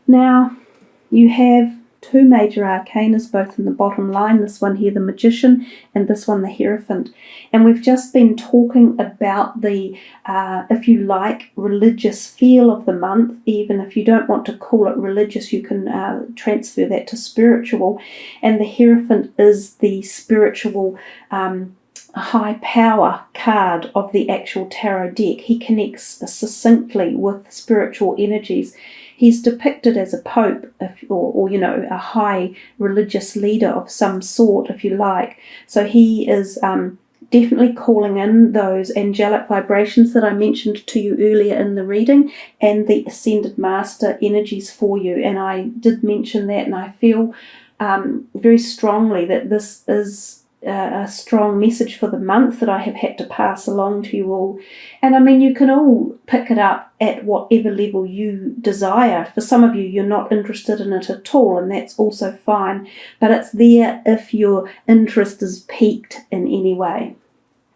Now, you have two major arcanas, both in the bottom line, this one here, the Magician, and this one, the Hierophant. And we've just been talking about the, if you like, religious feel of the month. Even if you don't want to call it religious, you can transfer that to spiritual. And the Hierophant is the spiritual high power card of the actual tarot deck. He connects succinctly with spiritual energies. He's depicted as a pope, or a high religious leader of some sort, if you like. So he is definitely calling in those angelic vibrations that I mentioned to you earlier in the reading, and the Ascended Master energies for you. And I did mention that, and I feel very strongly that this is a strong message for the month that I have had to pass along to you all. And I mean, you can all pick it up at whatever level you desire. For some of you, you're not interested in it at all, and that's also fine, but it's there if your interest is piqued in any way.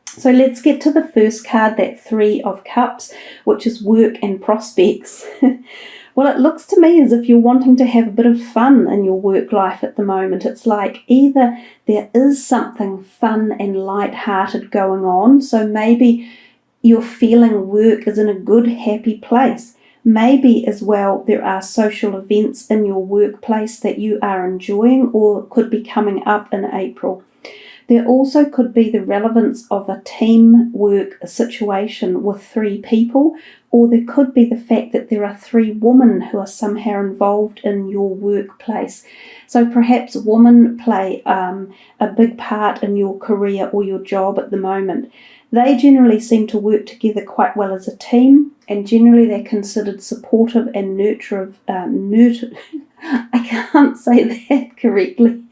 So let's get to the first card, that Three of Cups, which is work and prospects. Well, it looks to me as if you're wanting to have a bit of fun in your work life at the moment. It's like either there is something fun and light-hearted going on, so maybe you're feeling work is in a good, happy place. Maybe as well there are social events in your workplace that you are enjoying or could be coming up in April. There also could be the relevance of a teamwork situation with three people, or there could be the fact that there are three women who are somehow involved in your workplace. So perhaps women play a big part in your career or your job at the moment. They generally seem to work together quite well as a team, and generally they're considered supportive and I can't say that correctly,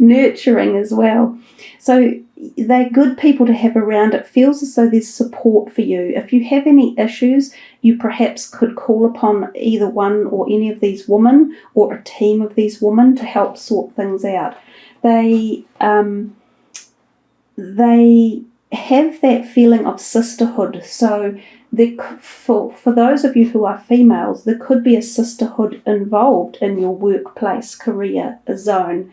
nurturing as well. So they're good people to have around. It feels as though there's support for you. If you have any issues, you perhaps could call upon either one or any of these women or a team of these women to help sort things out. They have that feeling of sisterhood. So for those of you who are females, there could be a sisterhood involved in your workplace career zone.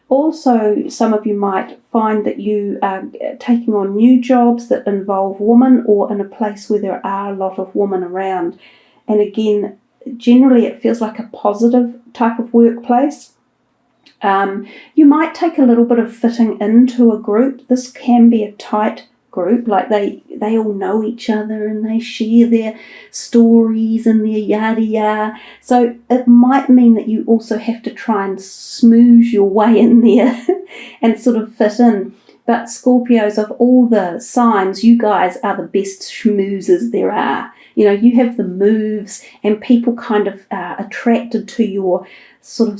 Also, some of you might find that you are taking on new jobs that involve women, or in a place where there are a lot of women around. And again, generally it feels like a positive type of workplace. You might take a little bit of fitting into a group. This can be a tight group, like they all know each other and they share their stories and their yada yada. So it might mean that you also have to try and smooth your way in there and sort of fit in. But Scorpios, of all the signs, you guys are the best schmoozers there are. You know, you have the moves, and people kind of are attracted to your sort of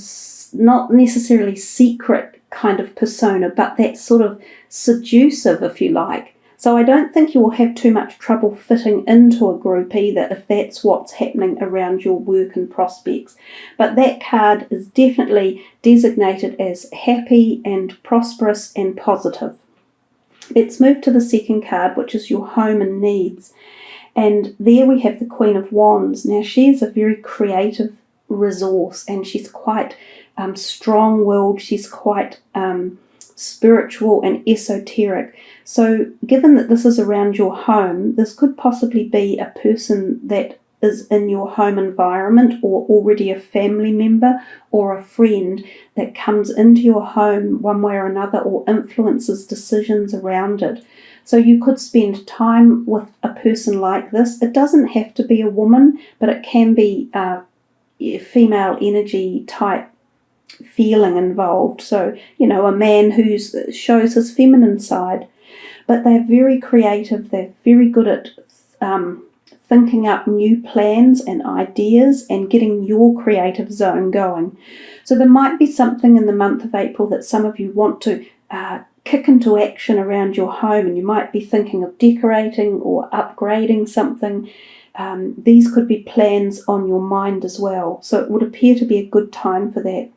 not necessarily secret kind of persona, but that sort of seductive, if you like. So I don't think you will have too much trouble fitting into a group either, if that's what's happening around your work and prospects. But that card is definitely designated as happy and prosperous and positive. Let's move to the second card, which is your home and needs. And there we have the Queen of Wands. Now, she's a very creative resource, and she's quite strong-willed. She's quite spiritual and esoteric. So given that this is around your home, this could possibly be a person that is in your home environment, or already a family member or a friend that comes into your home one way or another, or influences decisions around it. So you could spend time with a person like this. It doesn't have to be a woman, but it can be a female energy type feeling involved. So, you know, a man who shows his feminine side. But they're very creative. They're very good at thinking up new plans and ideas and getting your creative zone going. So there might be something in the month of April that some of you want to kick into action around your home, and you might be thinking of decorating or upgrading something. These could be plans on your mind as well. So it would appear to be a good time for that.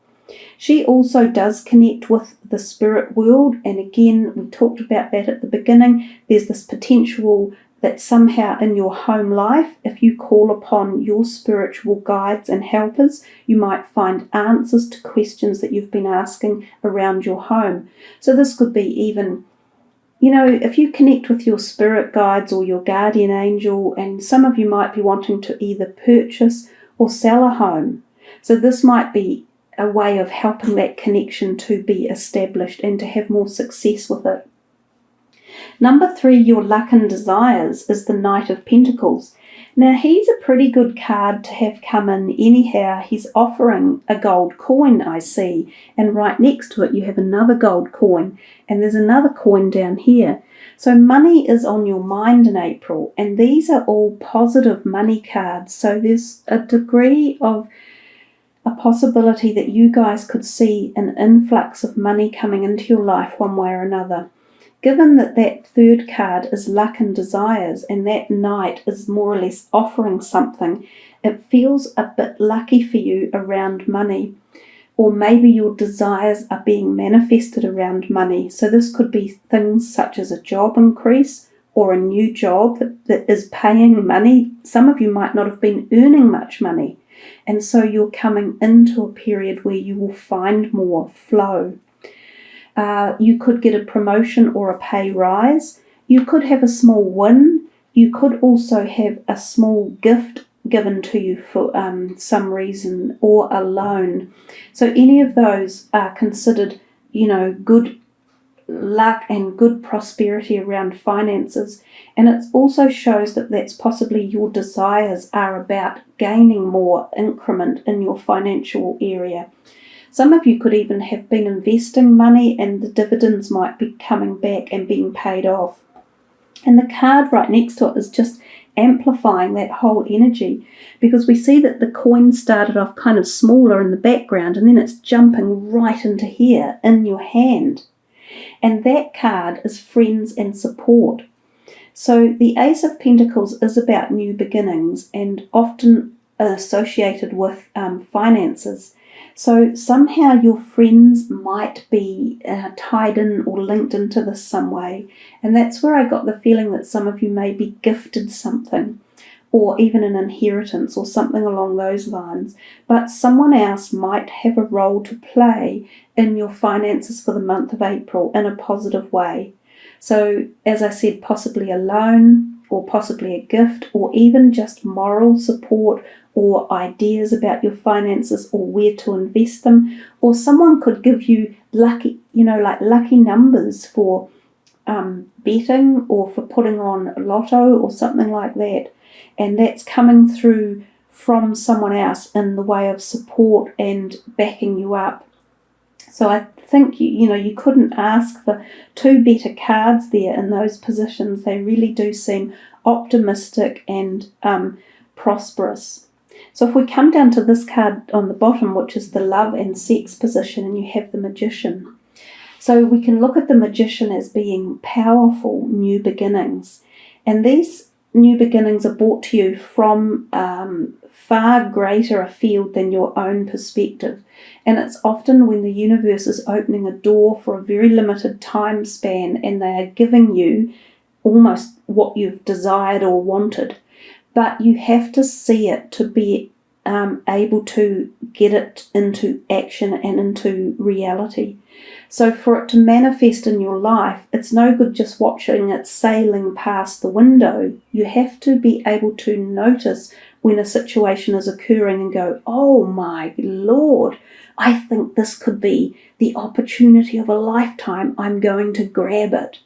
She also does connect with the spirit world, and again, we talked about that at the beginning. There's this potential that somehow in your home life, if you call upon your spiritual guides and helpers, you might find answers to questions that you've been asking around your home. So this could be even, if you connect with your spirit guides or your guardian angel, and some of you might be wanting to either purchase or sell a home. So this might be a way of helping that connection to be established and to have more success with it. Number 3, your luck and desires, is the Knight of Pentacles. Now, he's a pretty good card to have come in anyhow. He's offering a gold coin, I see, and right next to it you have another gold coin, and there's another coin down here. So money is on your mind in April, and these are all positive money cards. So there's a degree of a possibility that you guys could see an influx of money coming into your life one way or another. Given that that third card is luck and desires, and that knight is more or less offering something, it feels a bit lucky for you around money. Or maybe your desires are being manifested around money. So this could be things such as a job increase or a new job that is paying money. Some of you might not have been earning much money, and so you're coming into a period where you will find more flow. You could get a promotion or a pay rise. You could have a small win. You could also have a small gift given to you for some reason, or a loan. So any of those are considered, good luck and good prosperity around finances. And it also shows that that's possibly your desires are about gaining more increment in your financial area. Some of you could even have been investing money, and the dividends might be coming back and being paid off. And the card right next to it is just amplifying that whole energy, because we see that the coin started off kind of smaller in the background, and then it's jumping right into here in your hand. And that card is friends and support. So the Ace of Pentacles is about new beginnings and often associated with finances. So somehow your friends might be tied in or linked into this some way. And that's where I got the feeling that some of you may be gifted something, or even an inheritance or something along those lines. But someone else might have a role to play in your finances for the month of April in a positive way. So as I said, possibly a loan, or possibly a gift, or even just moral support or ideas about your finances or where to invest them. Or someone could give you lucky numbers for betting or for putting on lotto or something like that. And that's coming through from someone else in the way of support and backing you up. So I think you couldn't ask for two better cards there in those positions. They really do seem optimistic and prosperous. So if we come down to this card on the bottom, which is the love and sex position, and you have the Magician. So we can look at the Magician as being powerful new beginnings. And these new beginnings are brought to you from far greater a field than your own perspective. And it's often when the universe is opening a door for a very limited time span, and they are giving you almost what you've desired or wanted. But you have to see it to be able to get it into action and into reality. So for it to manifest in your life, it's no good just watching it sailing past the window. You have to be able to notice when a situation is occurring and go, oh my Lord, I think this could be the opportunity of a lifetime. I'm going to grab it.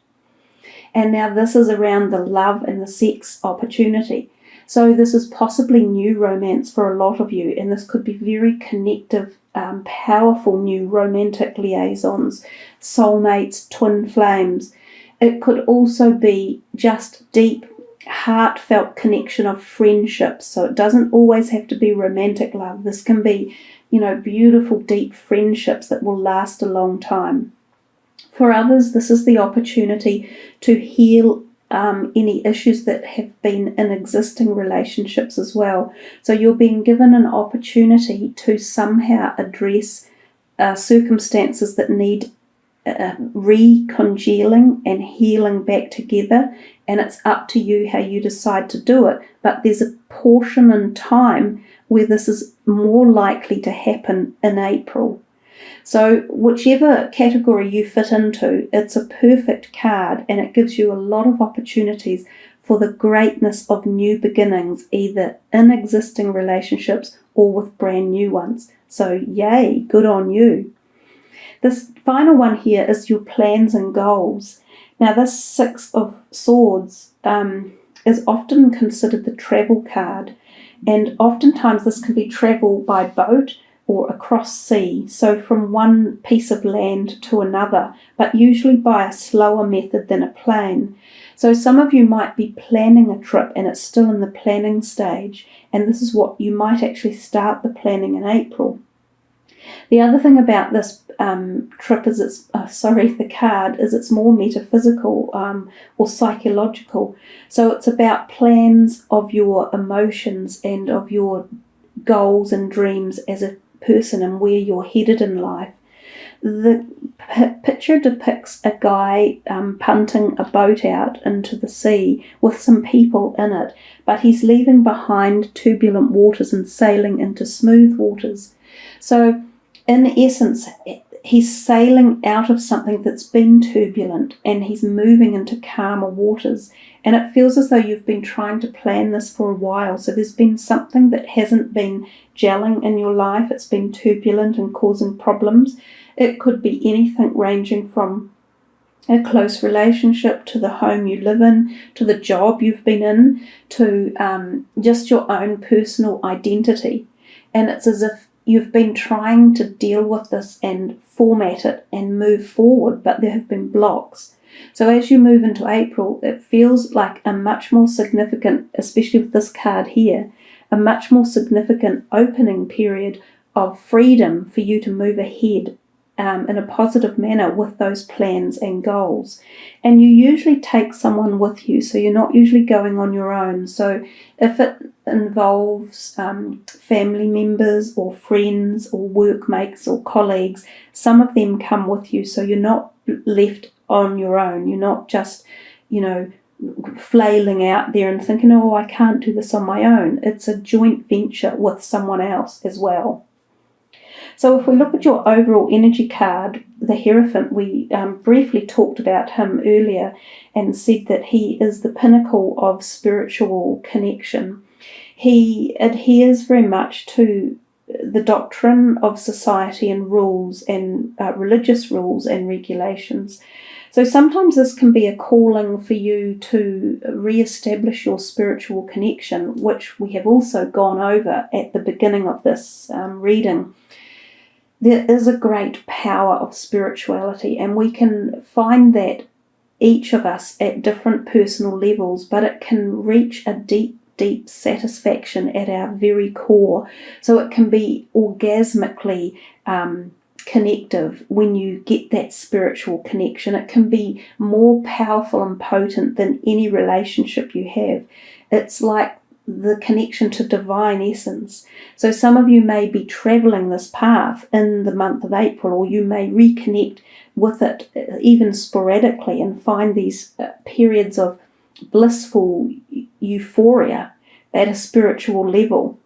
And now this is around the love and the sex opportunity. So this is possibly new romance for a lot of you, and this could be very connective, powerful new romantic liaisons, soulmates, twin flames. It could also be just deep, heartfelt connection of friendships. So it doesn't always have to be romantic love. This can be, beautiful, deep friendships that will last a long time. For others, this is the opportunity to heal any issues that have been in existing relationships as well. So you're being given an opportunity to somehow address circumstances that need recongealing and healing back together, and it's up to you how you decide to do it. But there's a portion in time where this is more likely to happen in April. So whichever category you fit into, it's a perfect card, and it gives you a lot of opportunities for the greatness of new beginnings, either in existing relationships or with brand new ones. So yay, good on you. This final one here is your plans and goals. Now this Six of Swords is often considered the travel card, and oftentimes this can be travel by boat or across sea, so from one piece of land to another, but usually by a slower method than a plane. So some of you might be planning a trip and it's still in the planning stage, and this is what you might actually start the planning in April. The other thing about this trip is the card is it's more metaphysical or psychological. So it's about plans of your emotions and of your goals and dreams as a person and where you're headed in life. The picture depicts a guy punting a boat out into the sea with some people in it, but he's leaving behind turbulent waters and sailing into smooth waters. So in essence, he's sailing out of something that's been turbulent and he's moving into calmer waters. And it feels as though you've been trying to plan this for a while. So there's been something that hasn't been gelling in your life. It's been turbulent and causing problems. It could be anything ranging from a close relationship to the home you live in, to the job you've been in, to just your own personal identity. And it's as if you've been trying to deal with this and format it and move forward, but there have been blocks. So as you move into April, it feels like a much more significant, especially with this card here, a much more significant opening period of freedom for you to move ahead in a positive manner with those plans and goals. And you usually take someone with you, so you're not usually going on your own. So if it involves family members or friends or workmates or colleagues, some of them come with you, so you're not left on your own. You're not just, flailing out there and thinking, oh, I can't do this on my own. It's a joint venture with someone else as well. So if we look at your overall energy card, the Hierophant, we briefly talked about him earlier and said that he is the pinnacle of spiritual connection. He adheres very much to the doctrine of society and rules and religious rules and regulations. So sometimes this can be a calling for you to re-establish your spiritual connection, which we have also gone over at the beginning of this reading. There is a great power of spirituality, and we can find that each of us at different personal levels, but it can reach a deep satisfaction at our very core. So it can be orgasmically connective when you get that spiritual connection. It can be more powerful and potent than any relationship you have. It's like the connection to divine essence. So some of you may be traveling this path in the month of April, or you may reconnect with it even sporadically and find these periods of blissful euphoria at a spiritual level.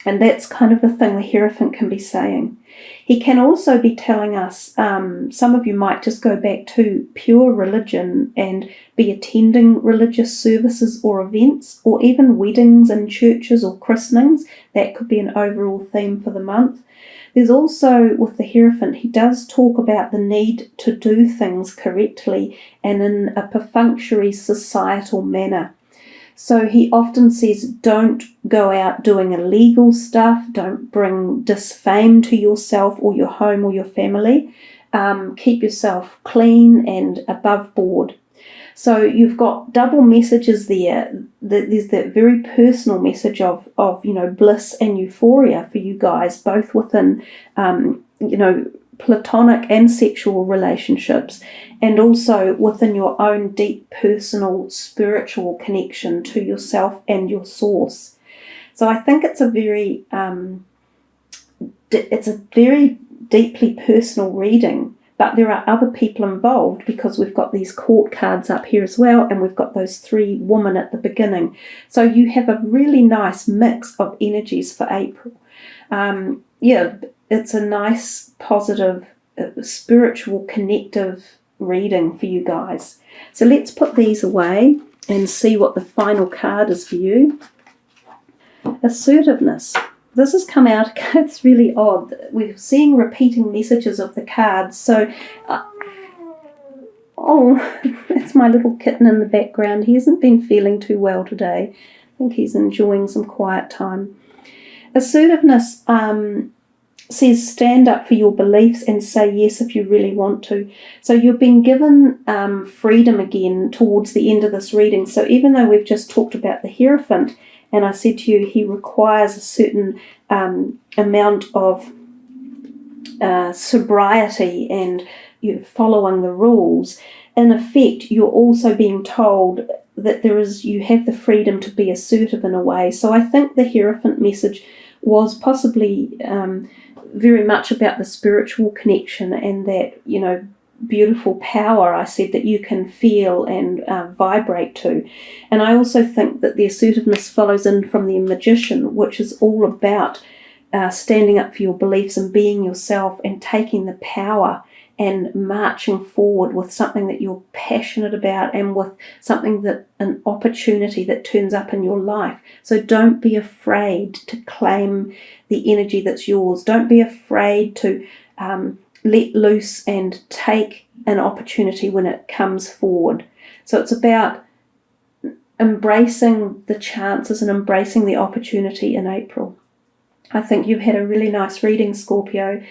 And that's kind of the thing the Hierophant can be saying. He can also be telling us, some of you might just go back to pure religion and be attending religious services or events, or even weddings in churches or christenings. That could be an overall theme for the month. There's also, with the Hierophant, he does talk about the need to do things correctly and in a perfunctory societal manner. So he often says, don't go out doing illegal stuff, don't bring disfame to yourself or your home or your family. Keep yourself clean and above board. So you've got double messages there. There's that very personal message of bliss and euphoria for you guys, both within platonic and sexual relationships, and also within your own deep personal spiritual connection to yourself and your source. So I think it's a very deeply personal reading but there are other people involved because we've got these court cards up here as well, and we've got those 3 women at the beginning. So you have a really nice mix of energies for April. It's a nice, positive, spiritual, connective reading for you guys. So let's put these away and see what the final card is for you. Assertiveness. This has come out, it's really odd. We're seeing repeating messages of the cards. So, that's my little kitten in the background. He hasn't been feeling too well today. I think he's enjoying some quiet time. Assertiveness says stand up for your beliefs and say yes if you really want to. So you've been given freedom again towards the end of this reading. So even though we've just talked about the Hierophant, and I said to you he requires a certain amount of sobriety and following the rules, in effect you're also being told that you have the freedom to be assertive in a way. So I think the Hierophant message was possibly very much about the spiritual connection and that, beautiful power, I said, that you can feel and vibrate to. And I also think that the assertiveness follows in from the Magician, which is all about standing up for your beliefs and being yourself and taking the power and marching forward with something that you're passionate about and with an opportunity that turns up in your life. So don't be afraid to claim the energy that's yours. Don't be afraid to let loose and take an opportunity when it comes forward. So it's about embracing the chances and embracing the opportunity in April. I think you've had a really nice reading, Scorpio.